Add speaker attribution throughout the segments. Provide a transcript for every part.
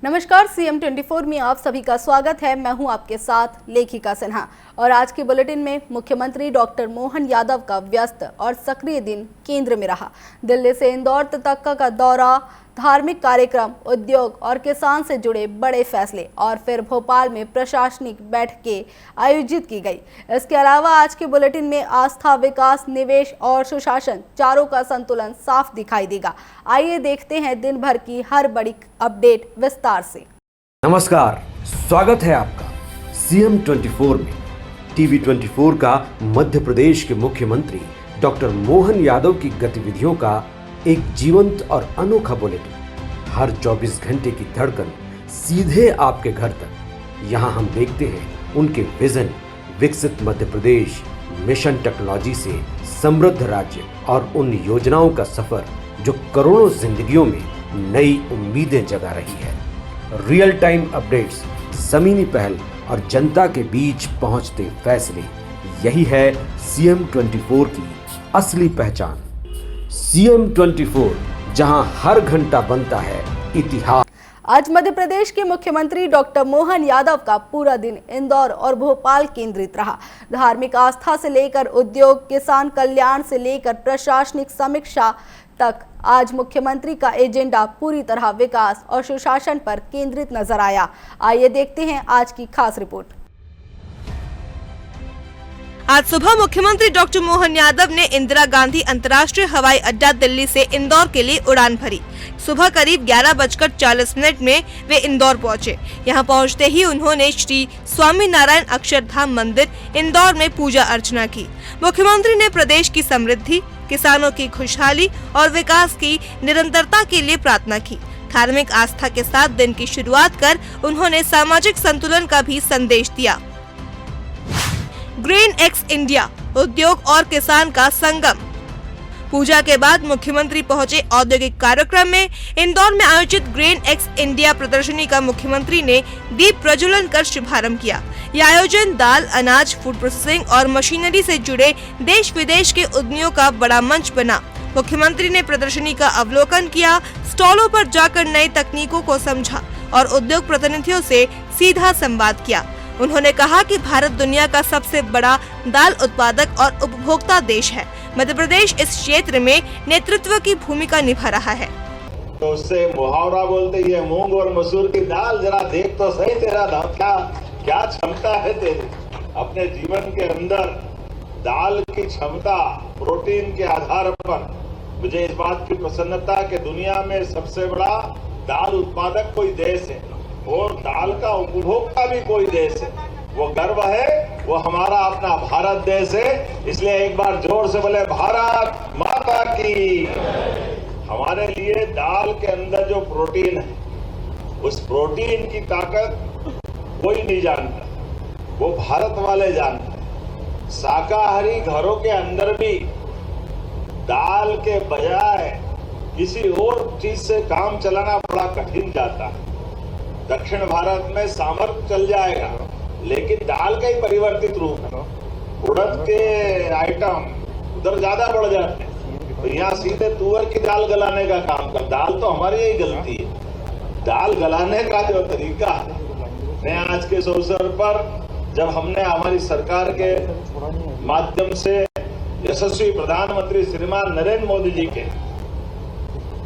Speaker 1: नमस्कार, CM 24 में आप सभी का स्वागत है। मैं हूं आपके साथ लेखिका सिन्हा और आज के बुलेटिन में मुख्यमंत्री डॉक्टर मोहन यादव का व्यस्त और सक्रिय दिन केंद्र में रहा। दिल्ली से इंदौर तक का दौरा, धार्मिक कार्यक्रम, उद्योग और किसान से जुड़े बड़े फैसले और फिर भोपाल में प्रशासनिक बैठकें आयोजित की गई। इसके अलावा आज के बुलेटिन में आस्था, विकास, निवेश और सुशासन चारों का संतुलन साफ दिखाई देगा। आइए देखते हैं दिन भर की हर बड़ी अपडेट विस्तार से।
Speaker 2: नमस्कार, स्वागत है आपका CM 24 में। TV 24 का मध्य प्रदेश के मुख्यमंत्री डॉक्टर मोहन यादव की गतिविधियों का एक जीवंत और अनोखा बुलेटिन। हर 24 घंटे की धड़कन सीधे आपके घर तक। यहाँ हम देखते हैं उनके विजन, विकसित मध्य प्रदेश, मिशन टेक्नोलॉजी से समृद्ध राज्य और उन योजनाओं का सफर जो करोड़ों जिंदगियों में नई उम्मीदें जगा रही है। रियल टाइम अपडेट्स, जमीनी पहल और जनता के बीच पहुंचते फैसले, यही है CM 24 की असली पहचान। CM 24, जहां हर घंटा बनता है इतिहास।
Speaker 1: आज मध्य प्रदेश के मुख्यमंत्री डॉक्टर मोहन यादव का पूरा दिन इंदौर और भोपाल केंद्रित रहा। धार्मिक आस्था से लेकर उद्योग, किसान कल्याण से लेकर प्रशासनिक समीक्षा तक आज मुख्यमंत्री का एजेंडा पूरी तरह विकास और सुशासन पर केंद्रित नजर आया। आइए देखते हैं आज की खास रिपोर्ट।
Speaker 3: आज सुबह मुख्यमंत्री डॉक्टर मोहन यादव ने इंदिरा गांधी अंतर्राष्ट्रीय हवाई अड्डा दिल्ली से इंदौर के लिए उड़ान भरी। सुबह करीब 11:40 में वे इंदौर पहुंचे। यहां पहुंचते ही उन्होंने श्री स्वामीनारायण अक्षरधाम मंदिर इंदौर में पूजा अर्चना की। मुख्यमंत्री ने प्रदेश की समृद्धि, किसानों की खुशहाली और विकास की निरंतरता के लिए प्रार्थना की। धार्मिक आस्था के साथ दिन की शुरुआत कर उन्होंने सामाजिक संतुलन का भी संदेश दिया। ग्रीन एक्स इंडिया, उद्योग और किसान का संगम। पूजा के बाद मुख्यमंत्री पहुंचे औद्योगिक कार्यक्रम में। इंदौर में आयोजित ग्रीन एक्स इंडिया प्रदर्शनी का मुख्यमंत्री ने दीप प्रज्वलन कर शुभारंभ किया। यह आयोजन दाल, अनाज, फूड प्रोसेसिंग और मशीनरी से जुड़े देश विदेश के उद्यमियों का बड़ा मंच बना। मुख्यमंत्री ने प्रदर्शनी का अवलोकन किया, स्टॉलों पर जाकर नई तकनीकों को समझा और उद्योग प्रतिनिधियों से सीधा संवाद किया। उन्होंने कहा कि भारत दुनिया का सबसे बड़ा दाल उत्पादक और उपभोक्ता देश है। मध्य प्रदेश इस क्षेत्र में नेतृत्व की भूमिका निभा रहा है।
Speaker 4: तो उससे मुहावरा बोलते ही है, मूंग और मसूर की दाल, जरा देख तो सही तेरा क्या क्षमता है तेरी। अपने जीवन के अंदर दाल की क्षमता, प्रोटीन के आधार पर मुझे इस बात की प्रसन्नता कि दुनिया में सबसे बड़ा दाल उत्पादक कोई देश है और दाल का उपभोक्ता भी कोई देश है। वो गर्व है, वो हमारा अपना भारत देश है। इसलिए एक बार जोर से बोले, भारत माता की। हमारे लिए दाल के अंदर जो प्रोटीन है, उस प्रोटीन की ताकत कोई नहीं जानता, वो भारत वाले जानते हैं। शाकाहारी घरों के अंदर भी दाल के बजाय किसी और चीज से काम चलाना बड़ा कठिन जाता है। दक्षिण भारत में सांभर चल जाएगा, लेकिन दाल का ही परिवर्तित रूप है। उड़द के आइटम उधर ज्यादा बढ़ जाते हैं, तो यहाँ सीधे तुअर की दाल गलाने का काम कर। दाल तो हमारी यही गलती है। दाल गलाने का जो तरीका है, आज के अवसर पर जब हमने हमारी सरकार के माध्यम से यशस्वी प्रधानमंत्री श्रीमान नरेंद्र मोदी जी के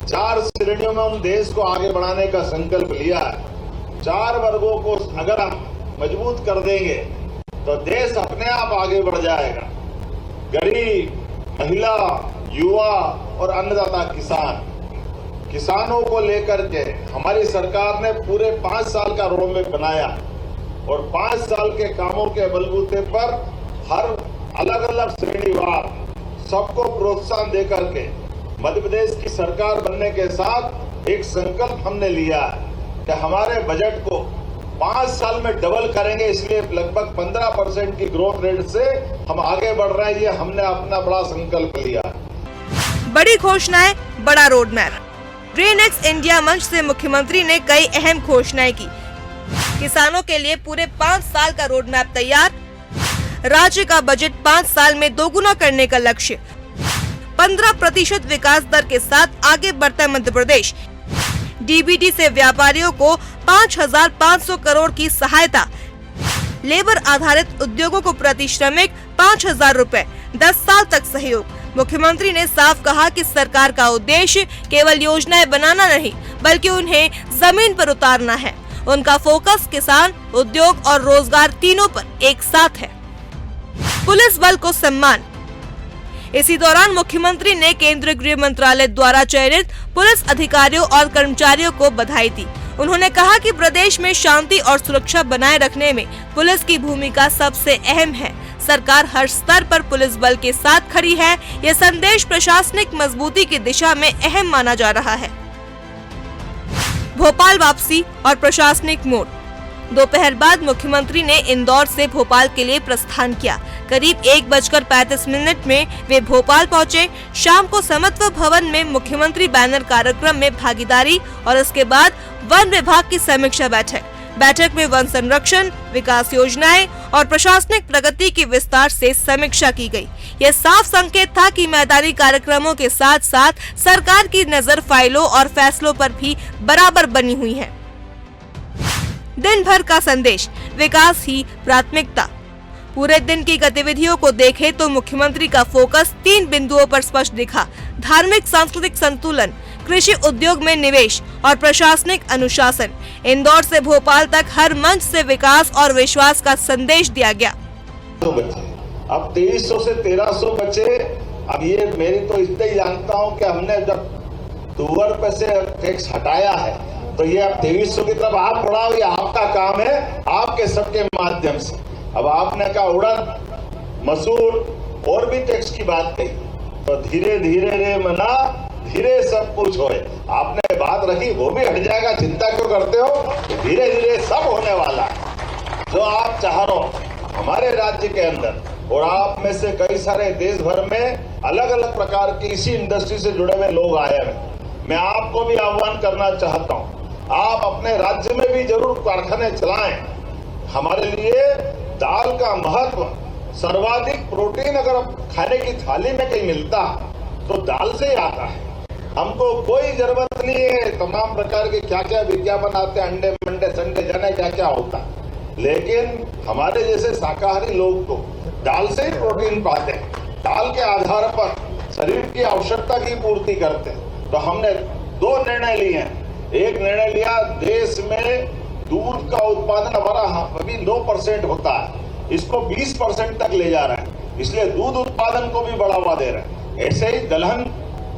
Speaker 4: 4 श्रेणियों में हम देश को आगे बढ़ाने का संकल्प लिया है। 4 वर्गों को अगर हम मजबूत कर देंगे तो देश अपने आप आगे बढ़ जाएगा। गरीब, महिला, युवा और अन्नदाता किसान। किसानों को लेकर के हमारी सरकार ने पूरे 5 साल का रोड मैप बनाया और 5 साल के कामों के बलबूते पर हर अलग अलग श्रेणीवार सबको प्रोत्साहन देकर के मध्य प्रदेश की सरकार बनने के साथ एक संकल्प हमने लिया है कि हमारे बजट को 5 साल में डबल करेंगे। इसलिए लगभग 15% की ग्रोथ रेट से हम आगे बढ़ रहे हैं। ये हमने अपना बड़ा संकल्प लिया।
Speaker 3: बड़ी घोषणाएं, बड़ा road map. Green x India मंच से मुख्यमंत्री ने कई अहम घोषणाएं की। किसानों के लिए पूरे 5 साल का रोड मैप तैयार। राज्य का बजट 5 साल में दोगुना करने का लक्ष्य। 15% विकास दर के साथ आगे बढ़ता मध्य प्रदेश। डीबीटी से व्यापारियों को 5,500 करोड़ की सहायता, लेबर आधारित उद्योगों को प्रति श्रमिक 5,000 रुपए, 10 साल तक सहयोग। मुख्यमंत्री ने साफ कहा कि सरकार का उद्देश्य केवल योजनाएं बनाना नहीं, बल्कि उन्हें जमीन पर उतारना है। उनका फोकस किसान, उद्योग और रोजगार तीनों पर एक साथ है। पुलिस बल को सम्मान। इसी दौरान मुख्यमंत्री ने केंद्रीय गृह मंत्रालय द्वारा चयनित पुलिस अधिकारियों और कर्मचारियों को बधाई दी। उन्होंने कहा कि प्रदेश में शांति और सुरक्षा बनाए रखने में पुलिस की भूमिका सबसे अहम है। सरकार हर स्तर पर पुलिस बल के साथ खड़ी है। यह संदेश प्रशासनिक मजबूती की दिशा में अहम माना जा रहा है। भोपाल वापसी और प्रशासनिक मोड़। दोपहर बाद मुख्यमंत्री ने इंदौर से भोपाल के लिए प्रस्थान किया। करीब 1:35 में वे भोपाल पहुंचे। शाम को समत्व भवन में मुख्यमंत्री बैनर कार्यक्रम में भागीदारी और इसके बाद वन विभाग की समीक्षा बैठक में वन संरक्षण, विकास योजनाएं और प्रशासनिक प्रगति की विस्तार से समीक्षा की गई। यह साफ संकेत था कि मैदानी कार्यक्रमों के साथ साथ सरकार की नजर फाइलों और फैसलों पर भी बराबर बनी हुई है। दिन भर का संदेश, विकास ही प्राथमिकता। पूरे दिन की गतिविधियों को देखें तो मुख्यमंत्री का फोकस 3 बिंदुओं पर स्पष्ट दिखा: धार्मिक सांस्कृतिक संतुलन, कृषि उद्योग में निवेश और प्रशासनिक अनुशासन। इंदौर से भोपाल तक हर मंच से विकास और विश्वास का संदेश दिया गया।
Speaker 4: अब 2300 से 1300 बचे। अब ये मेरी तो इतना ही जानता हूँ कि हमने जब तुअर पे से टैक्स हटाया है तो ये अब 2300 की तरफ आप बढ़ाओ, ये आपका काम है, आपके सबके माध्यम से। अब आपने कहा उड़द, मसूर और भी टैक्स की बात कही, तो धीरे धीरे रे मना धीरे सब कुछ होए। आपने बात रखी वो भी हट जाएगा, चिंता क्यों करते हो? धीरे धीरे सब होने वाला है जो आप चाह रहे हो हमारे राज्य के अंदर। और आप में से कई सारे देश भर में अलग अलग प्रकार की इसी इंडस्ट्री से जुड़े हुए लोग आए हैं। मैं आपको भी आह्वान करना चाहता हूँ, आप अपने राज्य में भी जरूर कारखाने चलाएं। हमारे लिए दाल का महत्व, सर्वाधिक प्रोटीन अगर खाने की थाली में कहीं मिलता तो दाल से ही आता है। हमको कोई जरूरत नहीं है तमाम प्रकार के क्या क्या विज्ञापन आते हैं, अंडे मंडे संडे जाने क्या क्या होता है, लेकिन हमारे जैसे शाकाहारी लोग तो दाल से ही प्रोटीन पाते हैं। दाल के आधार पर शरीर की आवश्यकता की पूर्ति करते हैं। तो हमने 2 निर्णय लिए हैं। एक निर्णय लिया, देश में दूध का उत्पादन हमारा अभी 9% होता है, इसको 20% तक ले जा रहे हैं, इसलिए दूध उत्पादन को भी बढ़ावा दे रहे हैं। ऐसे ही दलहन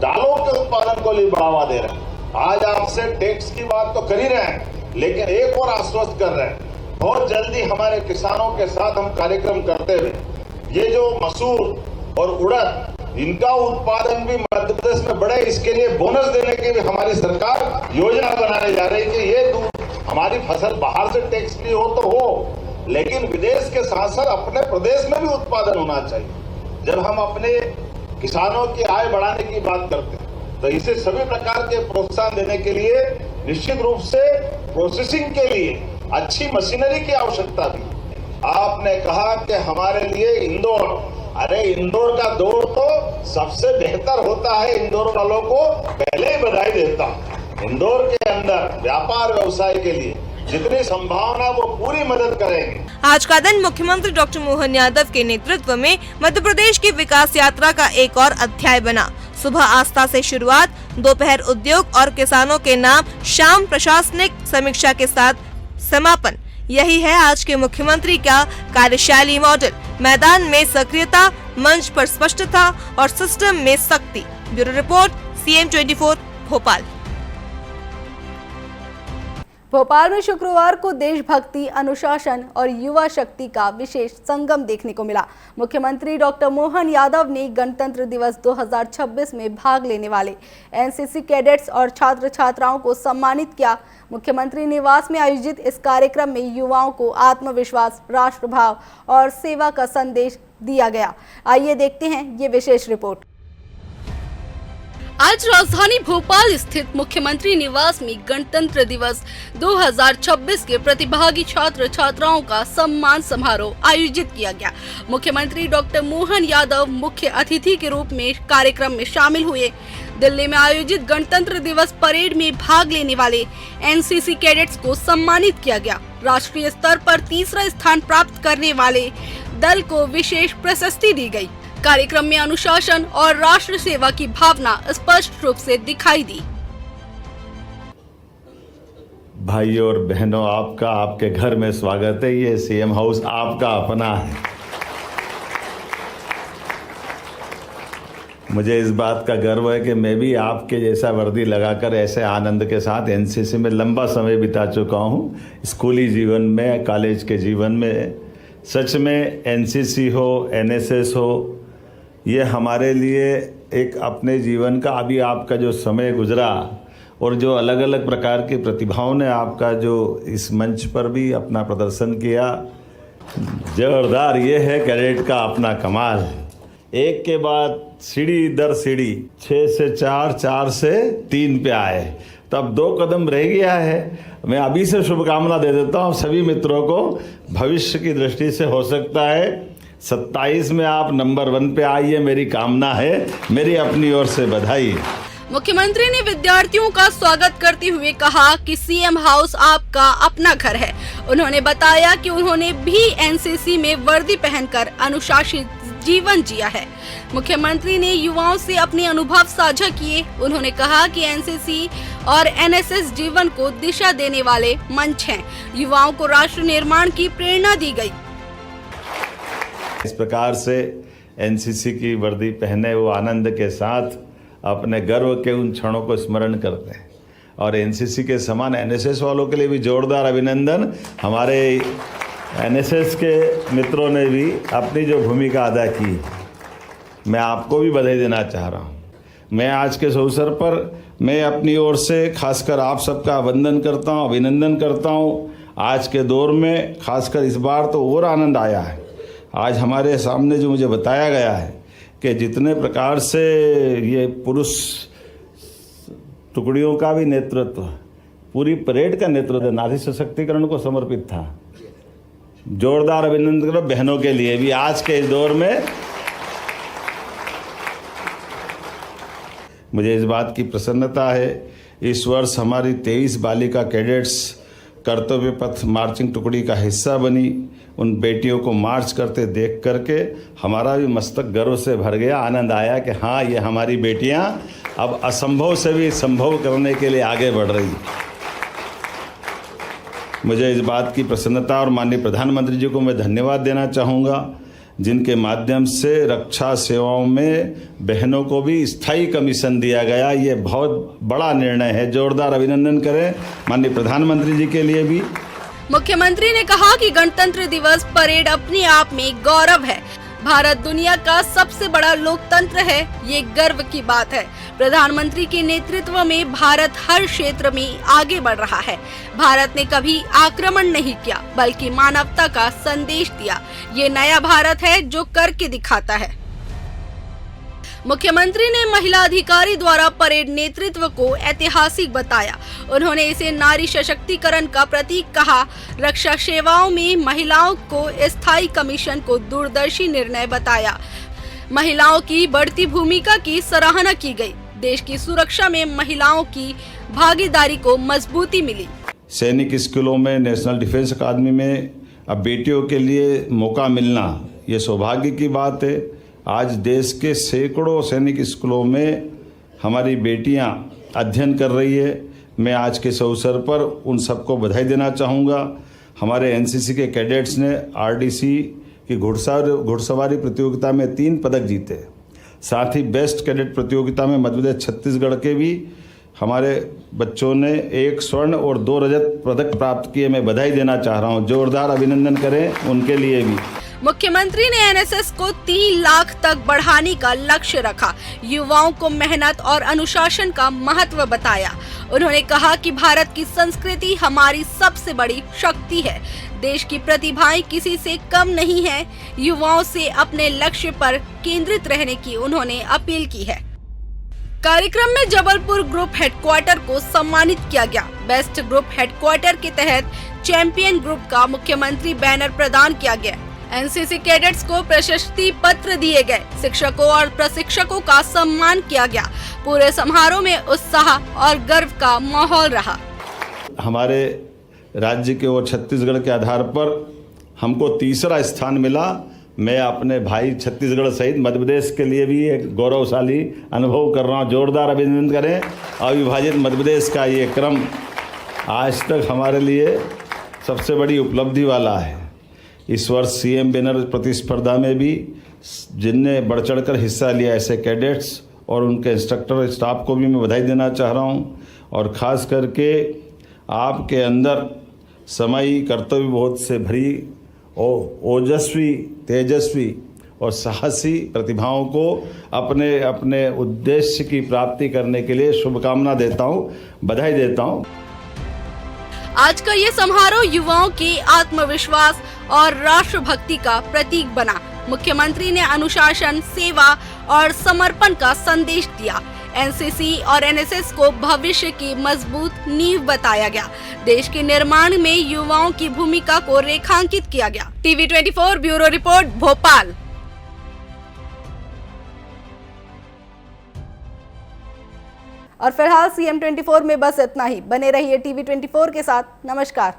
Speaker 4: दालों के उत्पादन को भी बढ़ावा दे रहे हैं। आज आपसे टैक्स की बात तो कर ही रहे हैं, लेकिन एक और आश्वस्त कर रहे हैं, बहुत जल्दी हमारे किसानों के साथ हम कार्यक्रम करते हुए ये जो मसूर और उड़द इनका उत्पादन भी मध्य प्रदेश में बढ़े, इसके लिए बोनस देने की भी हमारी सरकार योजना बनाने जा रही है कि ये दूध हमारी फसल बाहर से टैक्स फ्री हो तो हो, लेकिन विदेश के साथ साथ अपने प्रदेश में भी उत्पादन होना चाहिए। जब हम अपने किसानों की आय बढ़ाने की बात करते हैं तो इसे सभी प्रकार के प्रोत्साहन देने के लिए निश्चित रूप से प्रोसेसिंग के लिए अच्छी मशीनरी की आवश्यकता भी। आपने कहा कि हमारे लिए इंदौर, अरे इंदौर का दौर तो सबसे बेहतर होता है। इंदौर वालों को पहले ही बधाई देता हूं। इंदौर के अंदर व्यापार व्यवसाय के लिए जितनी संभावना वो पूरी मदद करेंगे।
Speaker 3: आज का दिन मुख्यमंत्री डॉक्टर मोहन यादव के नेतृत्व में मध्य प्रदेश की विकास यात्रा का एक और अध्याय बना। सुबह आस्था से शुरुआत, दोपहर उद्योग और किसानों के नाम, शाम प्रशासनिक समीक्षा के साथ समापन। यही है आज के मुख्यमंत्री का कार्यशैली मॉडल। मैदान में सक्रियता, मंच पर स्पष्टता और सिस्टम में शक्ति। Bureau report, CM24 Bhopal.
Speaker 1: Bhopal में शुक्रवार को देशभक्ति, अनुशासन और युवा शक्ति का विशेष संगम देखने को मिला। मुख्यमंत्री डॉक्टर मोहन यादव ने गणतंत्र दिवस 2026 में भाग लेने वाले एनसीसी कैडेट्स और छात्र छात्राओं को सम्मानित किया। मुख्यमंत्री निवास में आयोजित इस कार्यक्रम में युवाओं को आत्मविश्वास, राष्ट्रभाव और सेवा का संदेश दिया गया। आइए देखते हैं ये विशेष रिपोर्ट।
Speaker 5: आज राजधानी भोपाल स्थित मुख्यमंत्री निवास में गणतंत्र दिवस 2026 के प्रतिभागी छात्र छात्राओं का सम्मान समारोह आयोजित किया गया। मुख्यमंत्री डॉक्टर मोहन यादव मुख्य अतिथि के रूप में कार्यक्रम में शामिल हुए। दिल्ली में आयोजित गणतंत्र दिवस परेड में भाग लेने वाले एनसीसी कैडेट्स को सम्मानित किया गया। राष्ट्रीय स्तर पर तीसरा स्थान प्राप्त करने वाले दल को विशेष प्रशस्ति दी गई। कार्यक्रम में अनुशासन और राष्ट्र सेवा की भावना स्पष्ट रूप से दिखाई दी।
Speaker 6: भाइयों और बहनों, आपका आपके घर में स्वागत है। ये सीएम हाउस आपका अपना है। मुझे इस बात का गर्व है कि मैं भी आपके जैसा वर्दी लगाकर ऐसे आनंद के साथ एनसीसी में लंबा समय बिता चुका हूँ। स्कूली जीवन में, कॉलेज के जीवन में, सच में एनसीसी हो, एनएसएस हो, ये हमारे लिए एक अपने जीवन का अभी आपका जो समय गुजरा और जो अलग अलग प्रकार की प्रतिभाओं ने आपका जो इस मंच पर भी अपना प्रदर्शन किया, जोरदार। ये है कैडेट का अपना कमाल। एक के बाद सीढ़ी दर सीढ़ी 6 से 4, 4 से 3 पे आए, तब 2 कदम रह गया है। मैं अभी से शुभकामना दे देता हूँ सभी मित्रों को। भविष्य की दृष्टि से हो सकता है 27 में आप नंबर 1 पे आइए, मेरी कामना है। मेरी अपनी ओर से बधाई।
Speaker 5: मुख्यमंत्री ने विद्यार्थियों का स्वागत करते हुए कहा कि सीएम हाउस आपका अपना घर है। उन्होंने बताया कि उन्होंने भी एनसीसी में वर्दी पहनकर अनुशासित जीवन जिया है। मुख्यमंत्री ने युवाओं से अपने अनुभव साझा किए। उन्होंने कहा कि एनसीसी और एनएसएस जीवन को दिशा देने वाले मंच हैं। युवाओं को राष्ट्र निर्माण की प्रेरणा दी गई।
Speaker 6: इस प्रकार से एनसीसी की वर्दी पहने वो आनंद के साथ अपने गर्व के उन क्षणों को स्मरण करते हैं। और एनसीसी के समान एनएसएस वालों के लिए भी जोरदार अभिनंदन। हमारे एनएसएस के मित्रों ने भी अपनी जो भूमिका अदा की, मैं आपको भी बधाई देना चाह रहा हूँ। मैं आज के इस अवसर पर मैं अपनी ओर से खासकर आप सबका वंदन करता हूँ, अभिनंदन करता हूँ। आज के दौर में खासकर इस बार तो और आनंद आया है। आज हमारे सामने जो मुझे बताया गया है कि जितने प्रकार से ये पुरुष टुकड़ियों का भी नेतृत्व, पूरी परेड का नेतृत्व नारी सशक्तिकरण को समर्पित था। जोरदार अभिनंदन करो बहनों के लिए भी आज के इस दौर में। मुझे इस बात की प्रसन्नता है, इस वर्ष हमारी 23 बालिका कैडेट्स कर्तव्य पथ मार्चिंग टुकड़ी का हिस्सा बनी। उन बेटियों को मार्च करते देख करके हमारा भी मस्तक गर्व से भर गया। आनंद आया कि हाँ, ये हमारी बेटियां अब असंभव से भी संभव करने के लिए आगे बढ़ रही। मुझे इस बात की प्रसन्नता और माननीय प्रधानमंत्री जी को मैं धन्यवाद देना चाहूँगा, जिनके माध्यम से रक्षा सेवाओं में बहनों को भी स्थायी कमीशन दिया गया। ये बहुत बड़ा निर्णय है। जोरदार अभिनंदन करें माननीय प्रधानमंत्री जी के लिए भी।
Speaker 5: मुख्यमंत्री ने कहा कि गणतंत्र दिवस परेड अपने आप में गौरव है। भारत दुनिया का सबसे बड़ा लोकतंत्र है, ये गर्व की बात है। प्रधानमंत्री के नेतृत्व में भारत हर क्षेत्र में आगे बढ़ रहा है। भारत ने कभी आक्रमण नहीं किया, बल्कि मानवता का संदेश दिया। ये नया भारत है जो करके दिखाता है। मुख्यमंत्री ने महिला अधिकारी द्वारा परेड नेतृत्व को ऐतिहासिक बताया। उन्होंने इसे नारी सशक्तिकरण का प्रतीक कहा। रक्षा सेवाओं में महिलाओं को स्थायी कमीशन को दूरदर्शी निर्णय बताया। महिलाओं की बढ़ती भूमिका की सराहना की गई। देश की सुरक्षा में महिलाओं की भागीदारी को मजबूती मिली।
Speaker 6: सैनिक स्कूलों में, नेशनल डिफेंस अकादमी में अब बेटियों के लिए मौका मिलना ये सौभाग्य की बात है। आज देश के सैकड़ों सैनिक स्कूलों में हमारी बेटियां अध्ययन कर रही है। मैं आज के इस अवसर पर उन सबको बधाई देना चाहूँगा। हमारे एनसीसी के कैडेट्स ने आरडीसी की घुड़सवारी प्रतियोगिता में 3 पदक जीते। साथ ही बेस्ट कैडेट प्रतियोगिता में मध्य प्रदेश छत्तीसगढ़ के भी हमारे बच्चों ने 1 स्वर्ण और 2 रजत पदक प्राप्त किए। मैं बधाई देना चाह रहा हूँ। जोरदार अभिनंदन करें उनके लिए भी।
Speaker 5: मुख्यमंत्री ने एनएसएस को 3 लाख तक बढ़ाने का लक्ष्य रखा। युवाओं को मेहनत और अनुशासन का महत्व बताया। उन्होंने कहा कि भारत की संस्कृति हमारी सबसे बड़ी शक्ति है। देश की प्रतिभाएं किसी से कम नहीं है। युवाओं से अपने लक्ष्य पर केंद्रित रहने की उन्होंने अपील की है। कार्यक्रम में जबलपुर ग्रुप हेडक्वार्टर को सम्मानित किया गया। बेस्ट ग्रुप हेडक्वार्टर के तहत चैंपियन ग्रुप का मुख्यमंत्री बैनर प्रदान किया गया। एनसीसी कैडेट्स को प्रशस्ति पत्र दिए गए। शिक्षकों और प्रशिक्षकों का सम्मान किया गया। पूरे समारोह में उत्साह और गर्व का माहौल रहा।
Speaker 6: हमारे राज्य के और छत्तीसगढ़ के आधार पर हमको तीसरा स्थान मिला। मैं अपने भाई छत्तीसगढ़ सहित मध्य प्रदेश के लिए भी एक गौरवशाली अनुभव कर रहा हूँ। जोरदार अभिनंदन करें। अविभाजित मध्य प्रदेश का ये क्रम आज तक हमारे लिए सबसे बड़ी उपलब्धि वाला है। इस वर्ष सीएम बैनर प्रतिस्पर्धा में भी जिनने बढ़ चढ़कर हिस्सा लिया, ऐसे कैडेट्स और उनके इंस्ट्रक्टर स्टाफ को भी मैं बधाई देना चाह रहा हूँ। और ख़ास करके आपके अंदर समाई कर्तव्यबोध से भरी और ओजस्वी, तेजस्वी और साहसी प्रतिभाओं को अपने अपने उद्देश्य की प्राप्ति करने के लिए शुभकामना देता हूँ, बधाई देता हूँ।
Speaker 5: आज का ये समारोह युवाओं के आत्मविश्वास और राष्ट्रभक्ति का प्रतीक बना। मुख्यमंत्री ने अनुशासन, सेवा और समर्पण का संदेश दिया। एनसीसी और एनएसएस को भविष्य की मजबूत नींव बताया गया। देश के निर्माण में युवाओं की भूमिका को रेखांकित किया गया। TV 24 bureau report, Bhopal.
Speaker 1: और फिलहाल CM 24 में बस इतना ही। बने रहिए टीवी 24 के साथ। नमस्कार।